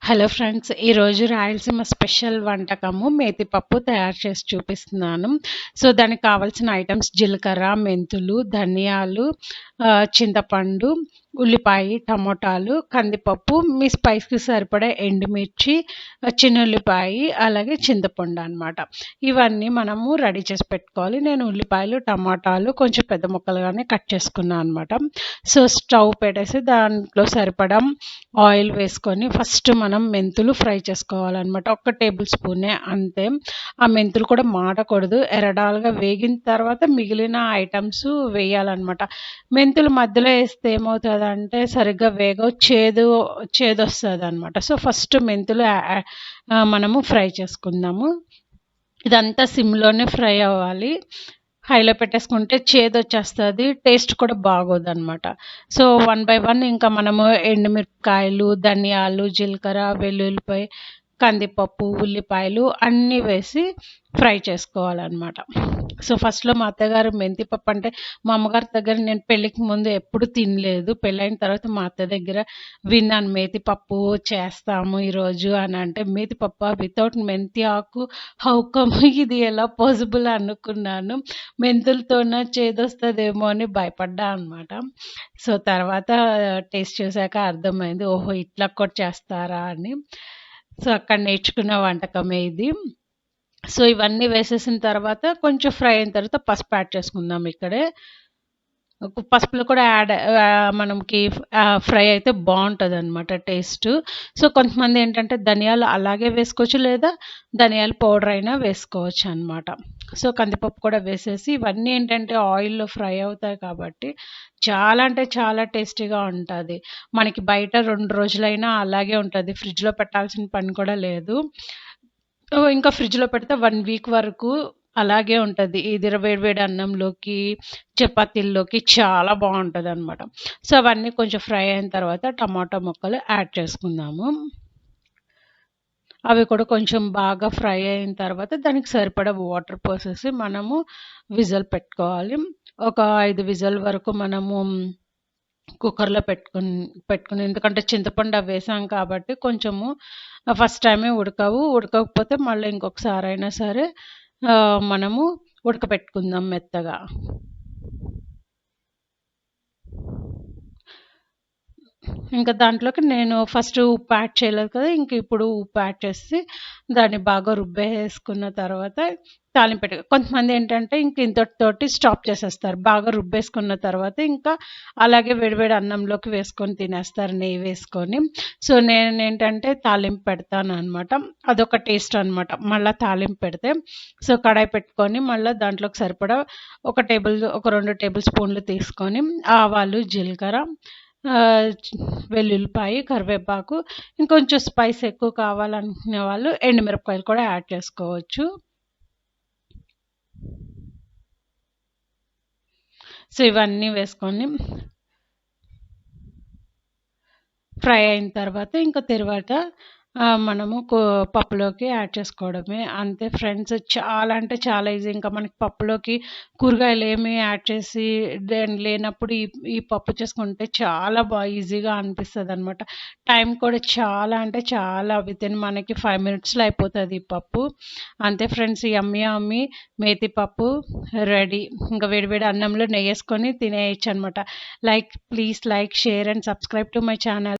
Hello friends, ఈరోజు Rayalaseema special వంటకము methi పప్పు తయారు చేసి చూపిస్తున్నాను. సో దానికి కావాల్సిన ఐటమ్స్ జీలకర్ర, మెంతులు, ధనియాలు, చింతపండు, ఉల్లిపాయ, టమోటాలు, కందిపప్పు, మీ స్పైస్కి సరిపడే ఎండుమిర్చి, చిన్నుల్లిపాయ, అలాగే చింతపండు అనమాట. ఇవన్నీ మనము రెడీ చేసి పెట్టుకోవాలి. నేను ఉల్లిపాయలు, టమాటాలు కొంచెం పెద్ద ముక్కలుగానే కట్ చేసుకున్నాను అనమాట. సో స్టవ్ పెట్టేసి దాంట్లో సరిపడా ఆయిల్ వేసుకొని ఫస్ట్ మనం మెంతులు ఫ్రై చేసుకోవాలన్నమాట. 1 టేబుల్ స్పూనే అంతే. ఆ మెంతులు కూడా మాడకూడదు, ఎర్రడాలుగా వేగిన తర్వాత మిగిలిన ఐటమ్స్ వేయాలన్నమాట. మెంతులు మధ్యలో వేస్తే ఏమవుతుందంటే సరిగ్గా వేగవు, చేదొస్తుంది అనమాట. సో ఫస్ట్ మెంతులు మనము ఫ్రై చేసుకుందాము. ఇదంతా సిమ్లోనే ఫ్రై అవ్వాలి. హైలో పెట్టేసుకుంటే చేదొచ్చేస్తుంది, టేస్ట్ కూడా బాగోదన్నమాట. సో 1 బై 1 ఇంకా మనము ఎండుమిరపకాయలు, ధనియాలు, జీలకర్ర, వెల్లుల్లిపాయ, కందిపప్పు, ఉల్లిపాయలు అన్నీ వేసి ఫ్రై చేసుకోవాలన్నమాట. సో ఫస్ట్లో మా అత్తగారు మెంతి పప్పు అంటే మా అమ్మగారి దగ్గర నేను పెళ్ళికి ముందు ఎప్పుడు తినలేదు. పెళ్ళైన తర్వాత మా అత్త దగ్గర విన్నాను, మేతి పప్పు చేస్తాము ఈరోజు అని. అంటే మేతి పప్పు వితౌట్ మెంతి ఆకు, హౌ కమ్ ఇది ఎలా పాసిబుల్ అనుకున్నాను. మెంతులతోన చేదొస్తుందేమో అని భయపడ్డా అనమాట. సో తర్వాత టేస్ట్ చేశాక అర్థమైంది, ఓహో ఇట్లా కూడా చేస్తారా అని. సో అక్కడ నేర్చుకున్న వంటకమే ఇది. సో ఇవన్నీ వేసేసిన తర్వాత కొంచెం ఫ్రై అయిన తర్వాత పసుపు యాడ్ చేసుకుందాం. ఇక్కడే పసుపులో కూడా మనకి ఫ్రై అయితే బాగుంటుంది అనమాట టేస్ట్. సో కొంతమంది ఏంటంటే ధనియాలు అలాగే వేసుకోవచ్చు, లేదా ధనియాల పౌడర్ అయినా వేసుకోవచ్చు అనమాట. సో కందిపప్పు కూడా వేసేసి ఇవన్నీ ఏంటంటే ఆయిల్లో ఫ్రై అవుతాయి కాబట్టి చాలా అంటే చాలా టేస్టీగా ఉంటుంది. మనకి బయట 2 రోజులైనా అలాగే ఉంటుంది, ఫ్రిడ్జ్లో పెట్టాల్సిన పని కూడా లేదు. ఇంకా ఫ్రిడ్జ్లో పెడితే 1 వీక్ వరకు అలాగే ఉంటుంది. ఇది వేడి వేడి అన్నంలోకి, చపాతీల్లోకి చాలా బాగుంటుంది అనమాట. సో అవన్నీ కొంచెం ఫ్రై అయిన తర్వాత టమాటా ముక్కలు యాడ్ చేసుకుందాము. అవి కూడా కొంచెం బాగా ఫ్రై అయిన తర్వాత దానికి సరిపడా వాటర్ పోసేసి మనము విజిల్ పెట్టుకోవాలి. ఒక 5 విజిల్ వరకు మనము కుక్కర్లో పెట్టుకుని ఎందుకంటే చింతపండు అవి వేసాం కాబట్టి కొంచెము ఫస్ట్ టైమే ఉడకకపోతే మళ్ళీ ఇంకొకసారి అయినా సరే మనము ఉడకపెట్టుకుందాం మెత్తగా. ఇంకా దాంట్లోకి నేను ఫస్ట్ ఉప్పు యాడ్ చేయలేదు కదా, ఇంక ఇప్పుడు ఉప్పు యాడ్ చేసి దాన్ని బాగా రుబ్బేసుకున్న తర్వాత తాలింపు కొంతమంది ఏంటంటే ఇంక ఇంతటితోటి స్టాప్ చేసేస్తారు. బాగా రుబ్బేసుకున్న తర్వాత ఇంకా అలాగే వేడివేడి అన్నంలోకి వేసుకొని తినేస్తారు నెయ్యి వేసుకొని. సో నేను ఏంటంటే తాలింపు పెడతాను అనమాట. అదొక టేస్ట్ అనమాట మళ్ళీ తాలింపు పెడితే. సో కడాయి పెట్టుకొని మళ్ళీ దాంట్లోకి సరిపడా ఒక 2 టేబుల్ స్పూన్లు తీసుకొని ఆవాలు, జీలకర్ర, వెల్లుల్లిపాయ, కరివేపాకు, ఇంకొంచెం స్పైస్ ఎక్కువ కావాలనుకునే వాళ్ళు ఎండుమిరపకాయలు కూడా యాడ్ చేసుకోవచ్చు. సో ఇవన్నీ వేసుకొని ఫ్రై అయిన తర్వాత ఇంకా తర్వాత మనము పప్పులోకి యాడ్ చేసుకోవడమే అంతే ఫ్రెండ్స్. చాలా అంటే చాలా ఈజీ. ఇంకా మనకి పప్పులోకి కూరగాయలు ఏమి యాడ్ చేసి లేనప్పుడు ఈ పప్పు చేసుకుంటే చాలా ఈజీగా అనిపిస్తుంది అనమాట. టైం కూడా చాలా అంటే చాలా వితిన్ మనకి 5 మినిట్స్లో అయిపోతుంది ఈ పప్పు. అంతే ఫ్రెండ్స్, యమ్మీ మేతి పప్పు రెడీ. ఇంకా వేడివేడి అన్నంలో నెయ్యి వేసుకొని తినేయచ్చు అనమాట. Please like, share and subscribe to my channel.